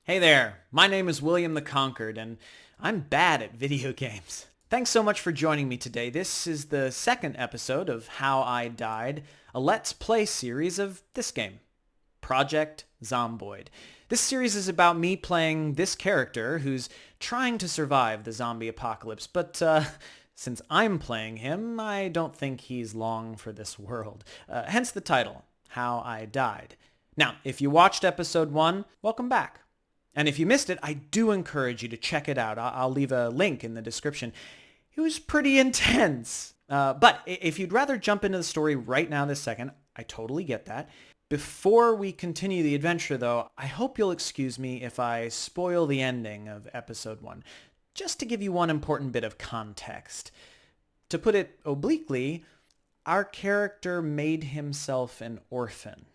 Hey there, my name is William the Concord, and I'm bad at video games. Thanks so much for joining me today. This is the second episode of How I Died, a Let's Play series of this game, Project Zomboid. This series is about me playing this character who's trying to survive the zombie apocalypse, but since I'm playing him, I don't think he's long for this world. Hence the title, How I Died. Now, if you watched episode 1, welcome back. And if you missed it, I do encourage you to check it out. I'll leave a link in the description. It was pretty intense. But if you'd rather jump into the story right now this second, I totally get that. Before we continue the adventure, though, I hope you'll excuse me if I spoil the ending of episode 1, just to give you one important bit of context. To put it obliquely, our character made himself an orphan.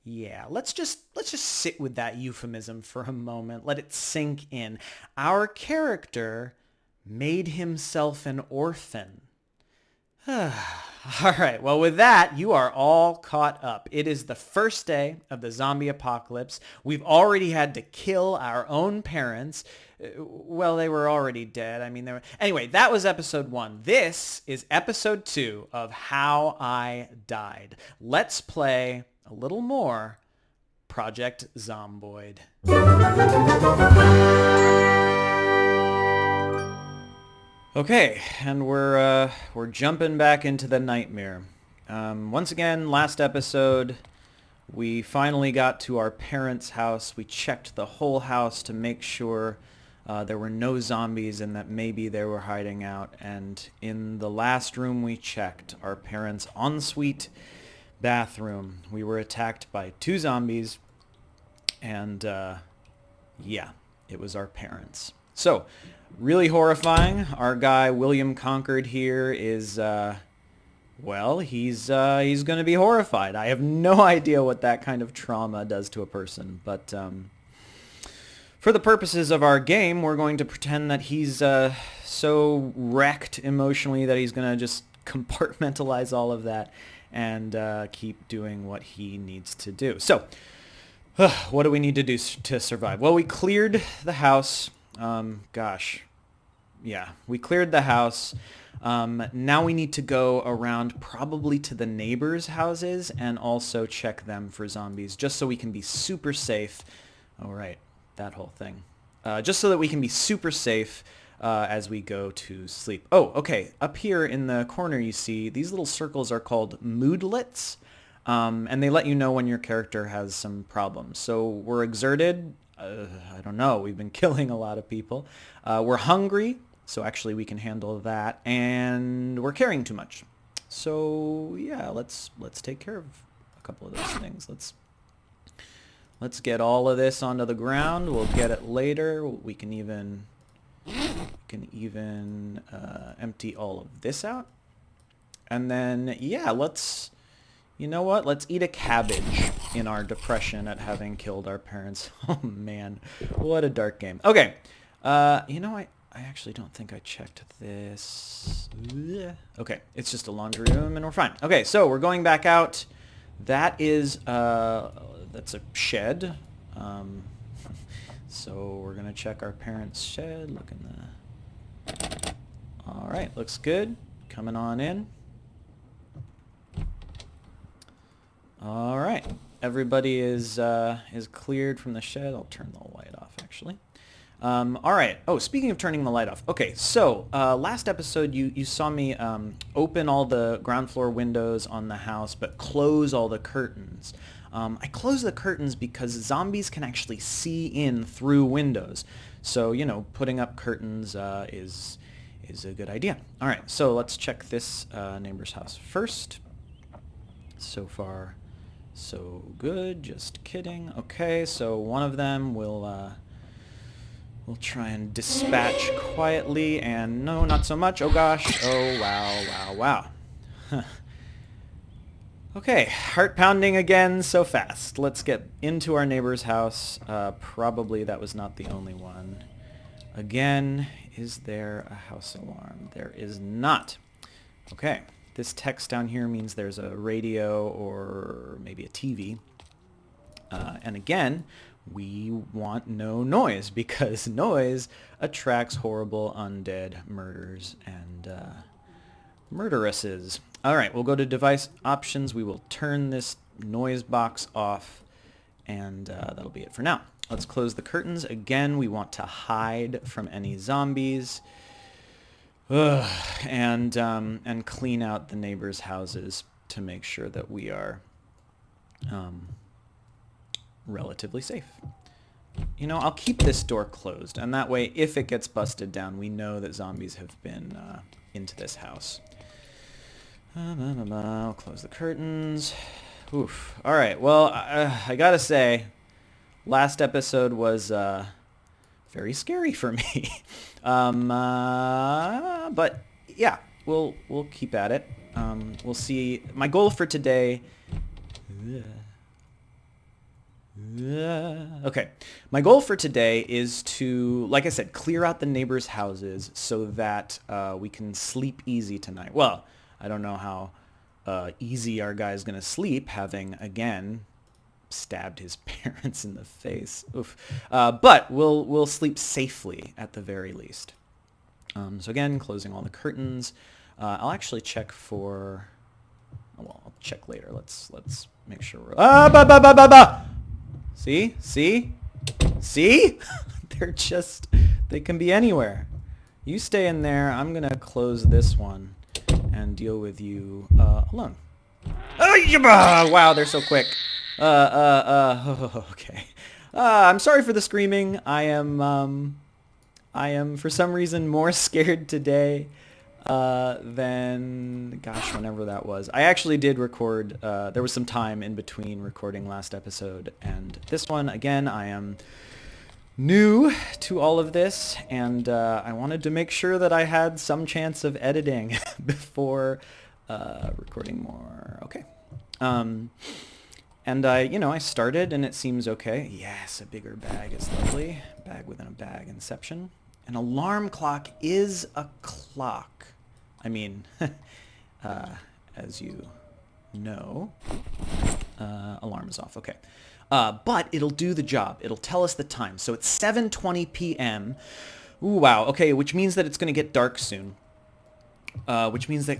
Yeah, let's just sit with that euphemism for a moment. Let it sink in. Our character made himself an orphan. All right, well, with that, you are all caught up. It is the first day of the zombie apocalypse. We've already had to kill our own parents. Well, they were already dead. Anyway, that was episode 1. This is episode 2 of How I Died. Let's play a little more Project Zomboid. Okay, and we're jumping back into the nightmare. Once again, last episode, we finally got to our parents' house. We checked the whole house to make sure there were no zombies and that maybe they were hiding out. And in the last room we checked, our parents' ensuite bathroom, we were attacked by 2 zombies, and yeah, it was our parents. So, really horrifying. Our guy William Concord here is, well, he's going to be horrified. I have no idea what that kind of trauma does to a person, but for the purposes of our game, we're going to pretend that he's so wrecked emotionally that he's going to just compartmentalize all of that and keep doing what he needs to do. So, what do we need to do to survive? Well, we cleared the house. We cleared the house. Now we need to go around probably to the neighbors' houses and also check them for zombies, just so we can be super safe. All right, that whole thing. Just so that we can be super safe as we go to sleep. Oh, okay. Up here in the corner, you see these little circles are called moodlets, and they let you know when your character has some problems. So we're exerted. I don't know. We've been killing a lot of people. We're hungry, so actually we can handle that. And we're carrying too much. So yeah, let's take care of a couple of those things. Let's get all of this onto the ground. We'll get it later. We can even empty all of this out. And then, yeah, you know what? Let's eat a cabbage in our depression at having killed our parents. Oh, man. What a dark game. Okay. I actually don't think I checked this. Okay. It's just a laundry room and we're fine. Okay, so we're going back out. That is, that's a shed. So we're going to check our parents' shed. Look in the... All right, looks good. Coming on in. All right, everybody is cleared from the shed. I'll turn the light off, actually. All right. Oh, speaking of turning the light off. Okay, so last episode you saw me open all the ground floor windows on the house, but close all the curtains. I close the curtains because zombies can actually see in through windows. So, putting up curtains is a good idea. All right, so let's check this neighbor's house first. So far, so good. Just kidding. Okay, so one of them we'll try and dispatch quietly, and no, not so much. Oh gosh. Oh wow. Okay, heart pounding again so fast. Let's get into our neighbor's house. Probably that was not the only one. Again, is there a house alarm? There is not. Okay, this text down here means there's a radio or maybe a TV. And again, we want no noise, because noise attracts horrible undead murders and murderesses. All right, we'll go to device options. We will turn this noise box off, and that'll be it for now. Let's close the curtains. Again, we want to hide from any zombies. And clean out the neighbors' houses to make sure that we are relatively safe. You know, I'll keep this door closed, and that way, if it gets busted down, we know that zombies have been into this house. I'll close the curtains. Oof. All right, well, I gotta say, last episode was very scary for me. But yeah, we'll keep at it. We'll see. My goal for today. Okay. My goal for today is to, like I said, clear out the neighbors' houses so that we can sleep easy tonight. Well, I don't know how easy our guy's gonna sleep, having again stabbed his parents in the face. Oof. But we'll sleep safely at the very least. So again, closing all the curtains. I'll actually check for. Well, I'll check later. Let's make sure we're. See? They can be anywhere. You stay in there. I'm gonna close this one and deal with you alone. Wow, they're so quick. Okay. I'm sorry for the screaming. I am for some reason more scared today than, gosh, whenever that was. I actually did record, there was some time in between recording last episode and this one. Again, I am new to all of this, and I wanted to make sure that I had some chance of editing before recording more. Okay. And I started and it seems okay. Yes, a bigger bag is lovely. Bag within a bag, inception. An alarm clock is a clock. I mean, as you know, alarm is off. Okay. But it'll do the job. It'll tell us the time. So it's 7:20 p.m. Ooh, wow. Okay, which means that it's going to get dark soon. Which means that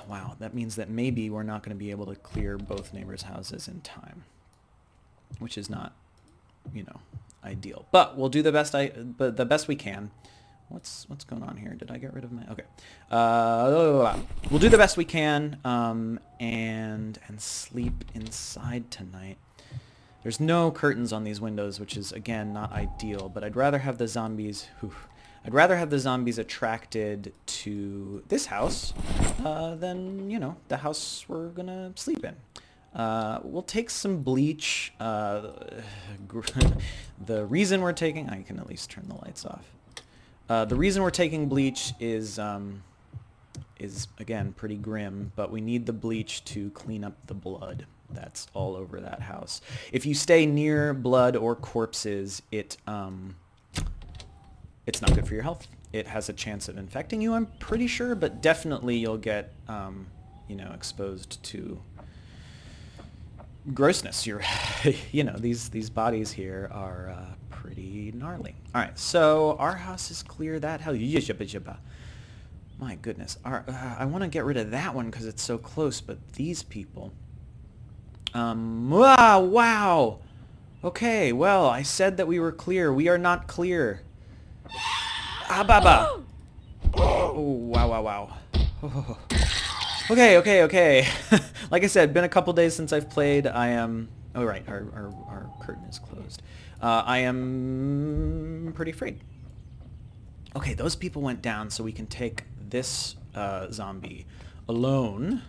wow, that means that maybe we're not going to be able to clear both neighbors' houses in time, which is not, ideal. But we'll do the best we can. What's going on here? Did I get rid of my? Okay. We'll do the best we can, and sleep inside tonight. There's no curtains on these windows, which is again not ideal. But I'd rather have the zombies. I'd rather have the zombies attracted to this house than, the house we're going to sleep in. We'll take some bleach. The reason we're taking... I can at least turn the lights off. The reason we're taking bleach is again, pretty grim, but we need the bleach to clean up the blood that's all over that house. If you stay near blood or corpses, it's not good for your health. It has a chance of infecting you, I'm pretty sure, but definitely you'll get, exposed to grossness. You're, these bodies here are pretty gnarly. All right, so our house is clear. That house, my goodness. I want to get rid of that one because it's so close, but these people. Wow. Okay, well, I said that we were clear. We are not clear. Baba. Oh, wow. Oh. Okay. Like I said, been a couple days since I've played. I am... Oh, right, our curtain is closed. I am pretty afraid. Okay, those people went down, so we can take this zombie alone,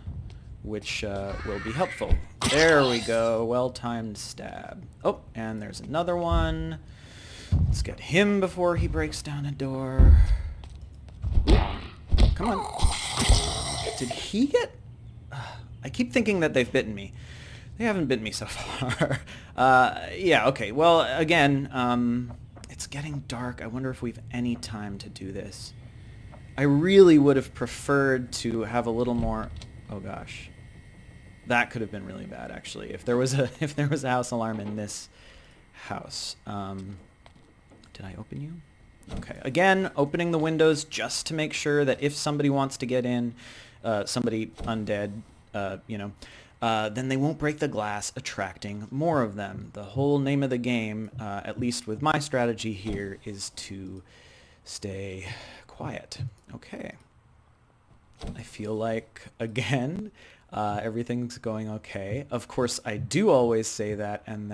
which will be helpful. There we go. Well-timed stab. Oh, and there's another one. Let's get him before he breaks down a door. Ooh, come on. Did he get... I keep thinking that they've bitten me. They haven't bitten me so far. Yeah, okay. Well, again, it's getting dark. I wonder if we've any time to do this. I really would have preferred to have a little more... Oh, gosh. That could have been really bad, actually. If there was a house alarm in this house. Did I open you? Okay. Again, opening the windows just to make sure that if somebody wants to get in, somebody undead, then they won't break the glass, attracting more of them. The whole name of the game, at least with my strategy here, is to stay quiet. Okay. I feel like, again, everything's going okay. Of course, I do always say that and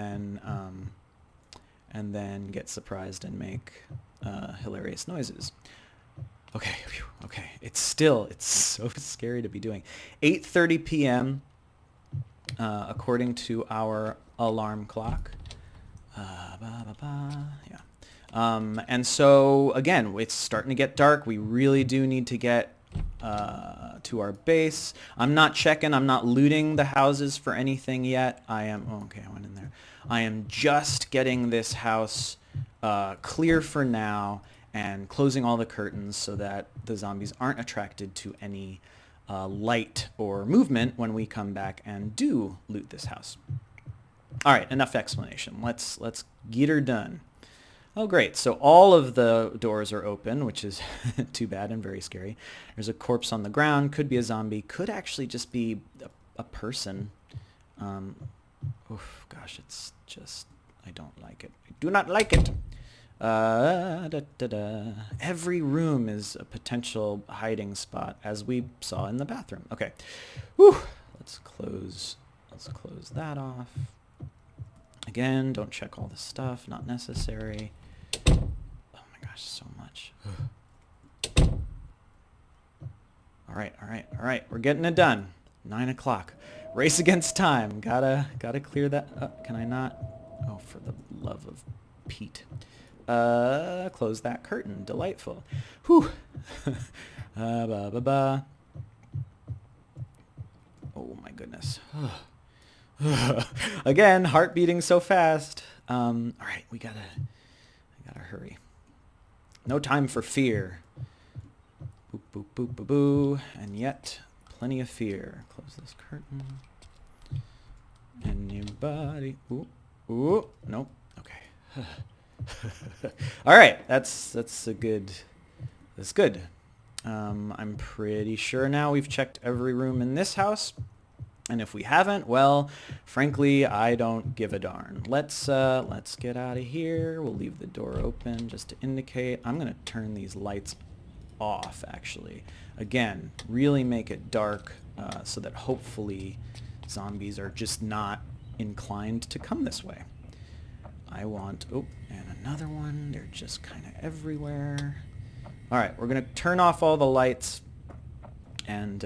then get surprised and make hilarious noises. Okay, phew, okay. It's so scary to be doing. 8:30 p.m. According to our alarm clock. Yeah. And so, again, it's starting to get dark. We really do need to get to our base. I'm not checking. I'm not looting the houses for anything yet. I went in there. I am just getting this house clear for now and closing all the curtains so that the zombies aren't attracted to any light or movement when we come back and do loot this house. All right, enough explanation. Let's get her done. Oh, great. So all of the doors are open, which is too bad and very scary. There's a corpse on the ground. Could be a zombie. Could actually just be a person. Gosh, it's just... I don't like it. I do not like it. Every room is a potential hiding spot, as we saw in the bathroom. Okay. Whew. Let's close that off. Again, don't check all the stuff. Not necessary. Oh my gosh, so much. All right. We're getting it done. 9 o'clock. Race against time. Gotta clear that up. Can I not? Oh, for the love of Pete. Close that curtain. Delightful. Whew. Oh my goodness. Again, heart beating so fast. All right, I gotta hurry. No time for fear. Boop, boop, boop, boop, boo. And yet, plenty of fear. Close this curtain. Anybody? Ooh, nope. Okay. All right, that's good. I'm pretty sure now we've checked every room in this house. And if we haven't, well, frankly, I don't give a darn. Let's get out of here. We'll leave the door open just to indicate. I'm going to turn these lights off, actually. Again, really make it dark so that hopefully zombies are just not inclined to come this way. I want... Oh, and another one. They're just kind of everywhere. All right, we're going to turn off all the lights and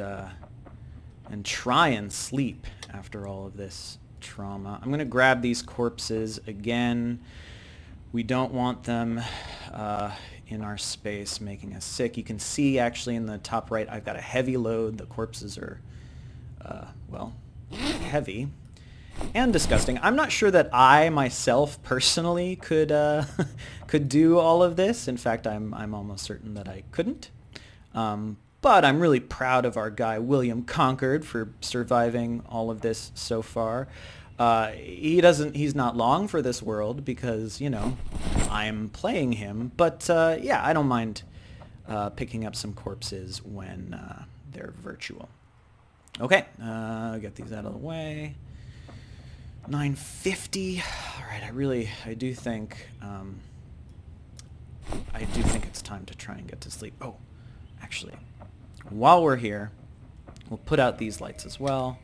try and sleep after all of this trauma. I'm going to grab these corpses again. We don't want them in our space making us sick. You can see actually in the top right I've got a heavy load. The corpses are, well, heavy and disgusting. I'm not sure that I myself personally could do all of this. In fact, I'm almost certain that I couldn't. But I'm really proud of our guy, William Concord, for surviving all of this so far. He's not long for this world because, you know, I'm playing him. But, yeah, I don't mind picking up some corpses when they're virtual. Okay, get these out of the way. 9:50. All right, I do think it's time to try and get to sleep. Oh, actually... While we're here, we'll put out these lights as well.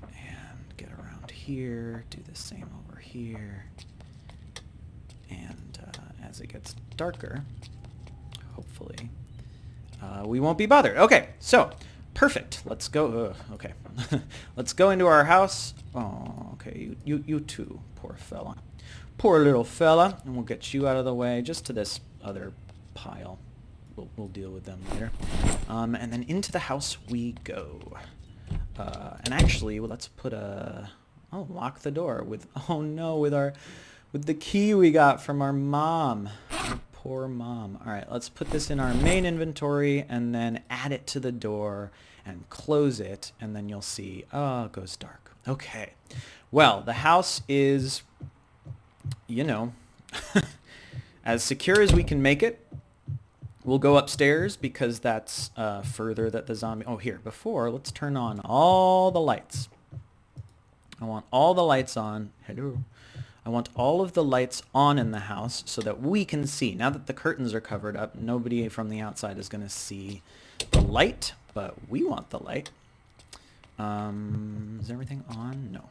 And get around here, do the same over here. And as it gets darker, hopefully, we won't be bothered. Okay, so, perfect. Let's go. Okay. Let's go into our house. Oh, okay, you too, poor fella. Poor little fella. And we'll get you out of the way, just to this other pile. We'll deal with them later. And then into the house we go. And actually, well, let's put lock the door with the key we got from our mom. Our poor mom. All right, let's put this in our main inventory and then add it to the door and close it, and then you'll see, oh, it goes dark. Okay. Well, the house is you know, as secure as we can make it. We'll go upstairs because that's further that the zombie... Oh, here, before, let's turn on all the lights. I want all the lights on. Hello. I want all of the lights on in the house so that we can see. Now that the curtains are covered up, nobody from the outside is going to see the light, but we want the light. Is everything on? No.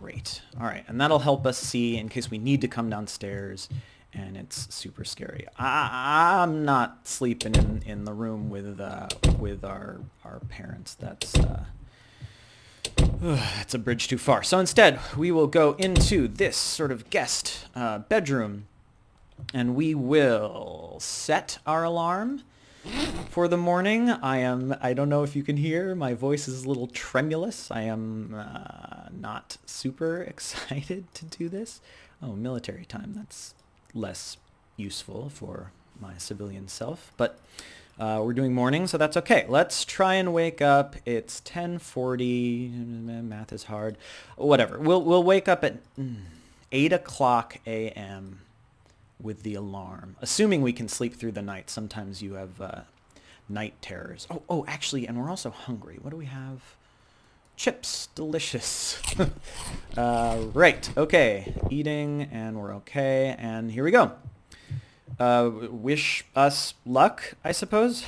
Great. All right, and that'll help us see in case we need to come downstairs and it's super scary. I'm not sleeping in the room with our parents. That's a bridge too far. So instead, we will go into this sort of guest bedroom, and we will set our alarm for the morning. I don't know if you can hear, my voice is a little tremulous. I am not super excited to do this. Oh, military time, that's less useful for my civilian self, but we're doing morning, so that's okay. Let's try and wake up. It's 10:40. Math is hard. Whatever. We'll wake up at 8 o'clock a.m. with the alarm, assuming we can sleep through the night. Sometimes you have night terrors. Oh, actually, and we're also hungry. What do we have? Chips. Delicious. Right. Okay. Eating, and we're okay. And here we go. Wish us luck, I suppose.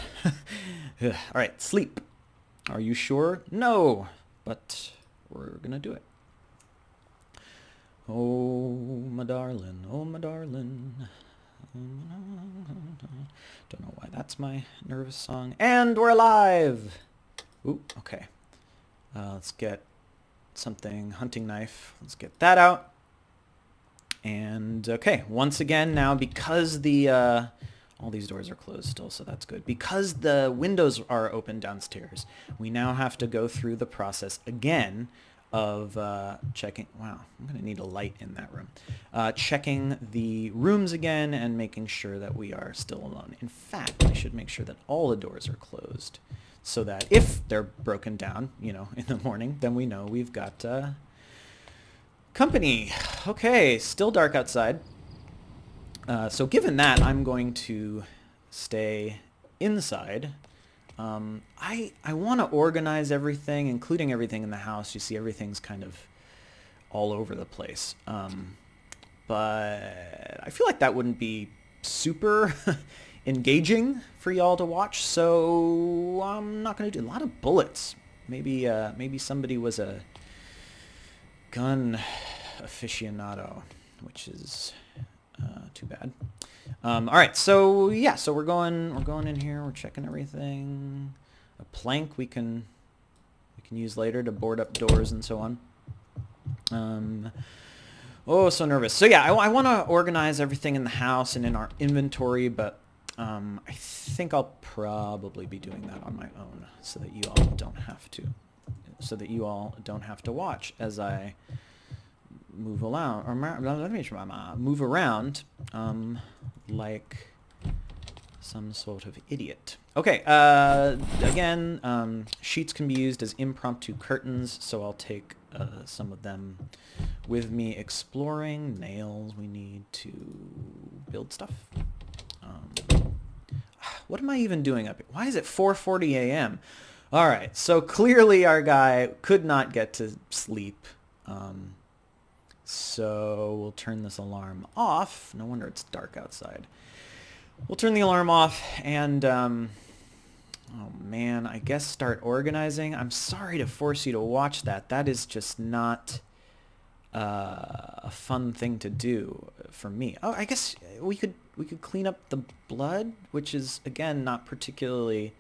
All right, sleep. Are you sure? No, but we're gonna do it. Oh, my darling, oh, my darling. Don't know why that's my nervous song. And we're alive! Ooh, okay. Let's get something, hunting knife. Let's get that out. And okay, once again now, because the all these doors are closed still, so that's good. Because the windows are open downstairs, we now have to go through the process again of checking... Wow, I'm going to need a light in that room. Checking the rooms again and making sure that we are still alone. In fact, I should make sure that all the doors are closed so that if they're broken down, you know, in the morning, then we know we've got... company. Okay, still dark outside. So given that, I'm going to stay inside. I want to organize everything, including everything in the house. You see, everything's kind of all over the place. But I feel like that wouldn't be super engaging for y'all to watch, so I'm not going to do a lot of bullets. Maybe somebody was a gun aficionado, which is too bad. All right, so yeah, so we're going in here. We're checking everything. A plank we can use later to board up doors and so on. Oh, so nervous. So yeah, I want to organize everything in the house and in our inventory, but I think I'll probably be doing that on my own, so that you all don't have to watch as I move around, move around like some sort of idiot. Okay, again, sheets can be used as impromptu curtains, so I'll take some of them with me. Exploring, nails we need to build stuff. What am I even doing up here? Why is it 4:40 a.m.? All right, so clearly our guy could not get to sleep. So we'll turn this alarm off. No wonder it's dark outside. We'll turn the alarm off and, oh man, I guess start organizing. I'm sorry to force you to watch that. That is just not a fun thing to do for me. Oh, I guess we could clean up the blood, which is, again, not particularly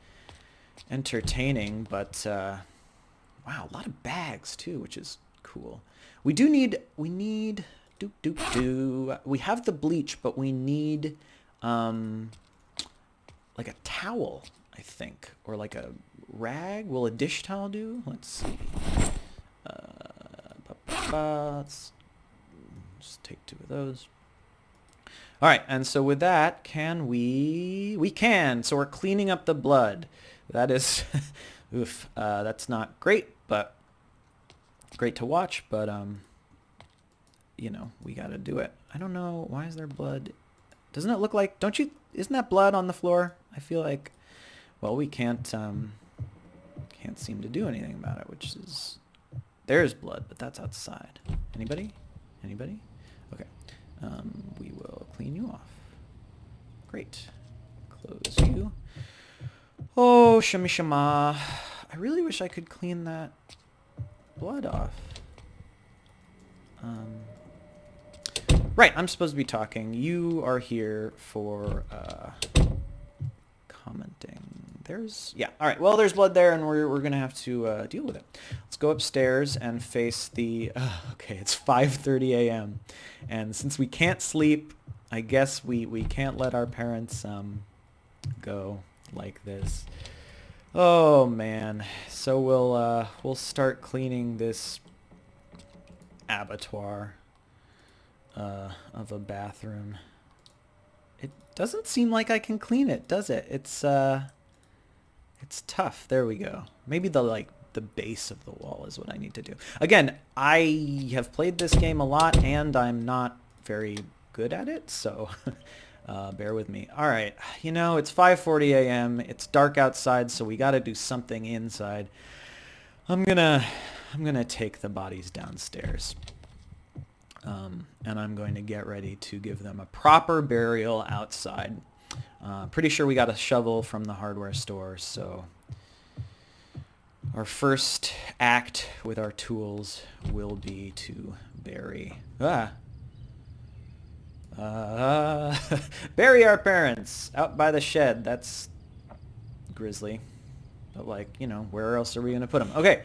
entertaining, but wow, a lot of bags too, which is cool. We have the bleach, but we need like a towel, I think, or like a rag. Will a dish towel do? Let's see. Let's just take 2 of those. All right, and so with that, can we can. So we're cleaning up the blood. That is, oof, that's not great, but great to watch, but you know, we gotta do it. I don't know, why is there blood? Doesn't it look like, isn't that blood on the floor? I feel like, well, we can't seem to do anything about it, which is, there's blood, but that's outside. Anybody? Anybody? Okay. We will clean you off. Great. Close you. Oh, shimmy shama. I really wish I could clean that blood off. Right, I'm supposed to be talking. You are here for commenting. Yeah, all right. Well, there's blood there, and we're going to have to deal with it. Let's go upstairs and face the... okay, it's 5:30 a.m. And since we can't sleep, I guess we can't let our parents go like this. Oh, man. So we'll start cleaning this abattoir of a bathroom. It doesn't seem like I can clean it, does it? It's tough. There we go. Maybe the base of the wall is what I need to do. Again, I have played this game a lot and I'm not very good at it, so bear with me. All right, you know, it's 5:40 a.m. It's dark outside, so we got to do something inside. I'm gonna take the bodies downstairs. And I'm going to get ready to give them a proper burial outside. Pretty sure we got a shovel from the hardware store, so our first act with our tools will be to bury... bury our parents out by the shed. That's grisly. But, like, you know, where else are we going to put them? Okay.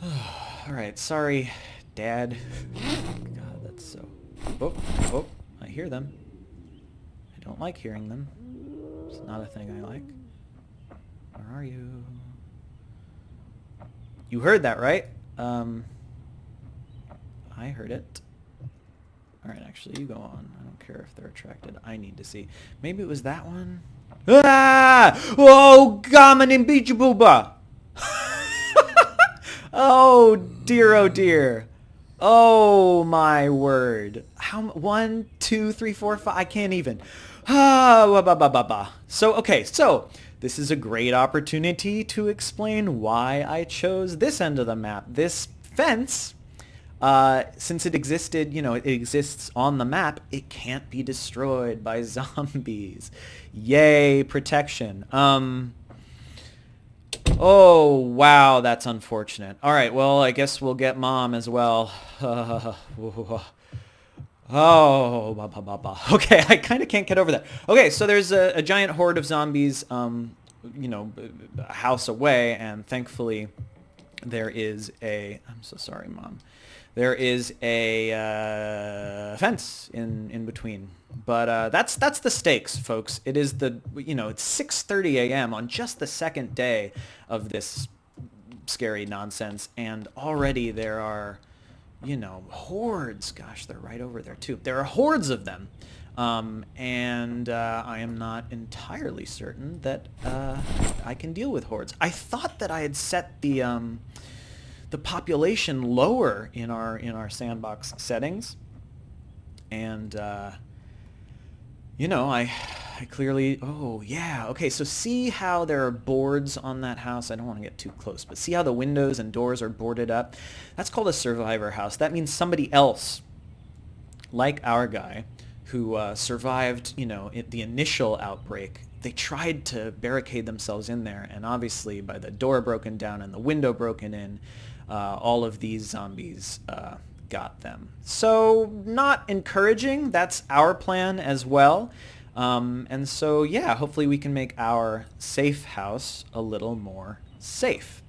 All right, sorry, Dad. God, that's so... Oh, I hear them. I don't like hearing them. It's not a thing I like. Where are you? You heard that, right? I heard it. All right, actually, you go on. I don't care if they're attracted. I need to see. Maybe it was that one? Ah! Oh, gammon beach booba! Oh, dear, oh, dear. Oh, my word. How... 1, 2, 3, 4, 5... I can't even. So, okay, so this is a great opportunity to explain why I chose this end of the map. This fence, since it existed, you know, it exists on the map, it can't be destroyed by zombies. Yay, protection. Oh, wow, that's unfortunate. All right, well, I guess we'll get Mom as well. Oh, okay, I kind of can't get over that. Okay, so there's a giant horde of zombies, you know, a house away, and thankfully there is a... I'm so sorry, Mom. There is a fence in between. But that's the stakes, folks. It is the, you know, it's 6:30 a.m. on just the second day of this scary nonsense, and already there are, you know, hordes. Gosh, they're right over there too. There are hordes of them, and I am not entirely certain that I can deal with hordes. I thought that I had set the population lower in our sandbox settings, and you know, I clearly... Oh, yeah. Okay, so see how there are boards on that house? I don't want to get too close, but see how the windows and doors are boarded up? That's called a survivor house. That means somebody else, like our guy, who survived, you know, the initial outbreak. They tried to barricade themselves in there, and obviously by the door broken down and the window broken in, all of these zombies got them. So not encouraging. That's our plan as well. And so, yeah, hopefully we can make our safe house a little more safe.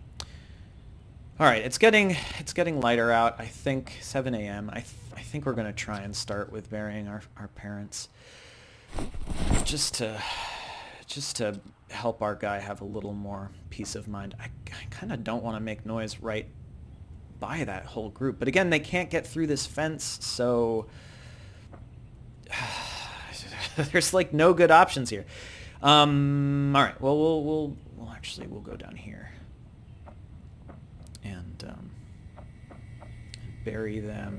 All right, it's getting lighter out. I think 7 a.m. I think we're going to try and start with burying our parents, just to help our guy have a little more peace of mind. I kind of don't want to make noise right by that whole group, but again, they can't get through this fence, so there's like no good options here. All right, well, we'll go down here and bury them.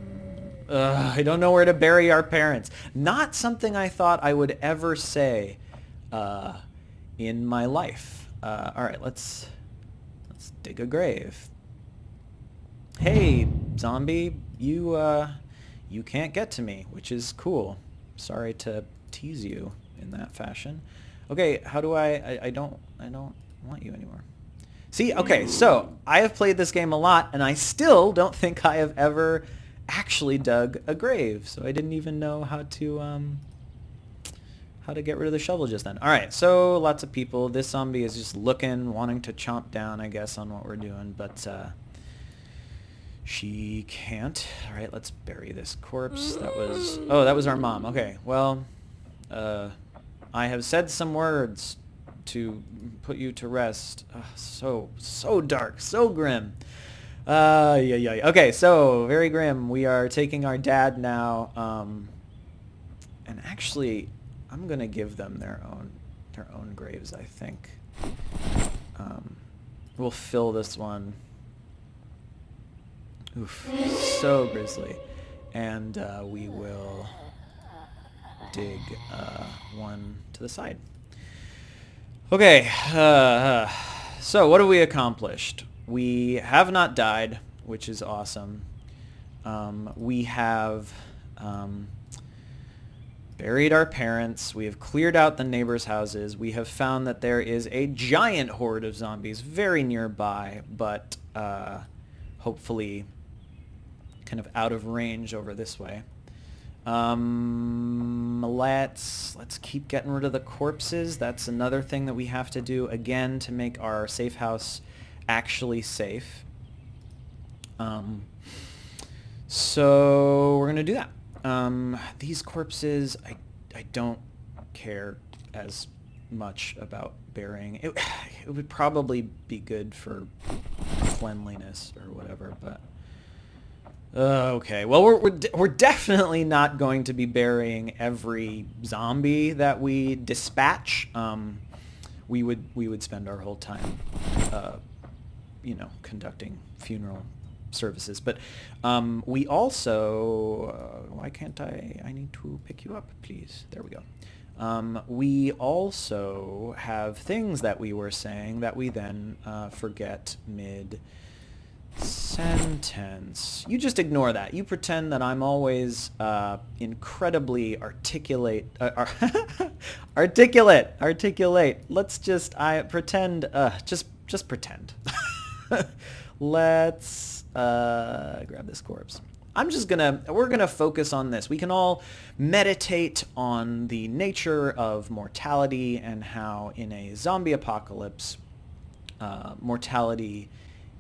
I don't know where to bury our parents. Not something I thought I would ever say in my life. All right, let's dig a grave. Hey, zombie, you can't get to me, which is cool. Sorry to tease you in that fashion. Okay, how do I don't want you anymore. See, okay, so I have played this game a lot, and I still don't think I have ever actually dug a grave. So I didn't even know how to get rid of the shovel just then. All right, so lots of people. This zombie is just looking, wanting to chomp down, I guess, on what we're doing, but she can't. All right, let's bury this corpse. That was our mom. Okay, well, I have said some words to put you to rest. So dark, so grim. Yeah. Okay, so very grim. We are taking our dad now, and actually, I'm gonna give them their own graves, I think. We'll fill this one. Oof, so grisly. And we will dig one to the side. Okay, so what have we accomplished? We have not died, which is awesome. We have buried our parents. We have cleared out the neighbors' houses. We have found that there is a giant horde of zombies very nearby, but hopefully kind of out of range over this way. Let's keep getting rid of the corpses. That's another thing that we have to do again to make our safe house actually safe. So we're gonna do that. These corpses, I don't care as much about burying. It would probably be good for cleanliness or whatever, but okay. Well, we're definitely not going to be burying every zombie that we dispatch. We would spend our whole time, conducting funeral services. But we also, why can't I need to pick you up, please. There we go. We also have things that we were saying that we then forget mid-sentence. You just ignore that. You pretend that I'm always incredibly articulate. Articulate. Let's just pretend. Just pretend. Let's grab this corpse. We're gonna focus on this. We can all meditate on the nature of mortality and how in a zombie apocalypse, mortality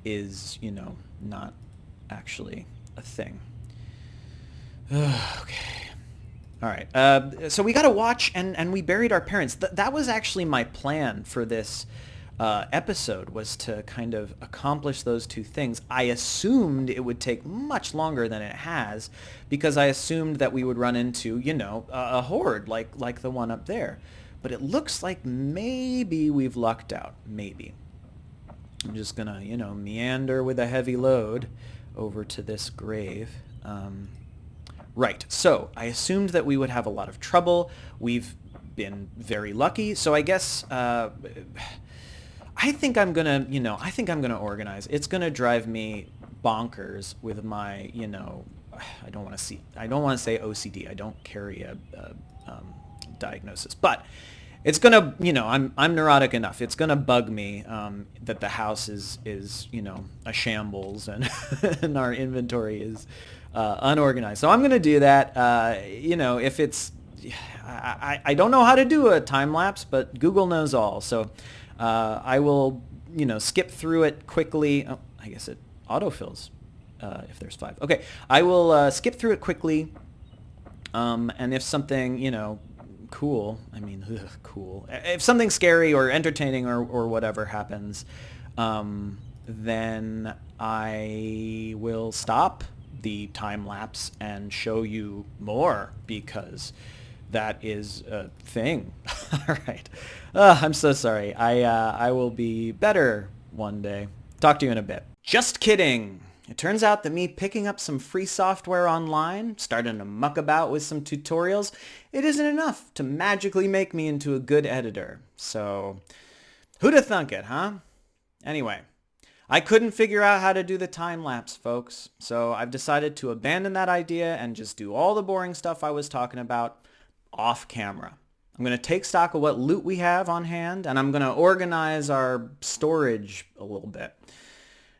is, not actually a thing. Okay. All right. So we got to watch, and we buried our parents. That was actually my plan for this episode, was to kind of accomplish those two things. I assumed it would take much longer than it has, because I assumed that we would run into, a horde like the one up there. But it looks like maybe we've lucked out. Maybe. I'm just gonna, meander with a heavy load over to this grave. Right, so I assumed that we would have a lot of trouble. We've been very lucky, so I guess I think I'm gonna, organize. It's gonna drive me bonkers with my, I don't want to say OCD. I don't carry a diagnosis, but it's gonna, I'm neurotic enough. It's gonna bug me that the house is a shambles and and our inventory is unorganized. So I'm gonna do that. If it's, I don't know how to do a time lapse, but Google knows all. So I will, skip through it quickly. Oh, I guess it autofills if there's 5. Okay, I will skip through it quickly. And if something, cool. Cool. If something scary or entertaining or whatever happens, then I will stop the time lapse and show you more, because that is a thing. All right. I'm so sorry. I will be better one day. Talk to you in a bit. Just kidding. It turns out that me picking up some free software online, starting to muck about with some tutorials, it isn't enough to magically make me into a good editor. So, who'da thunk it, huh? Anyway, I couldn't figure out how to do the time-lapse, folks, so I've decided to abandon that idea and just do all the boring stuff I was talking about off camera. I'm going to take stock of what loot we have on hand, and I'm going to organize our storage a little bit.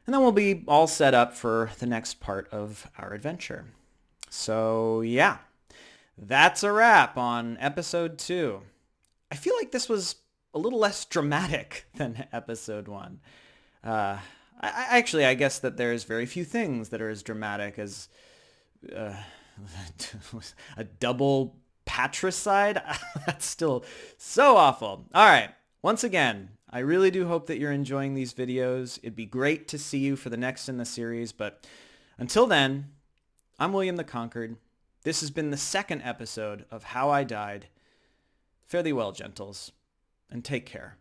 And then we'll be all set up for the next part of our adventure. So yeah, that's a wrap on episode 2. I feel like this was a little less dramatic than episode 1. I guess that there's very few things that are as dramatic as a double patricide. That's still so awful. All right, once again, I really do hope that you're enjoying these videos. It'd be great to see you for the next in the series, but until then, I'm William the Conquered. This has been the second episode of How I Died. Fare thee well, gentles, and take care.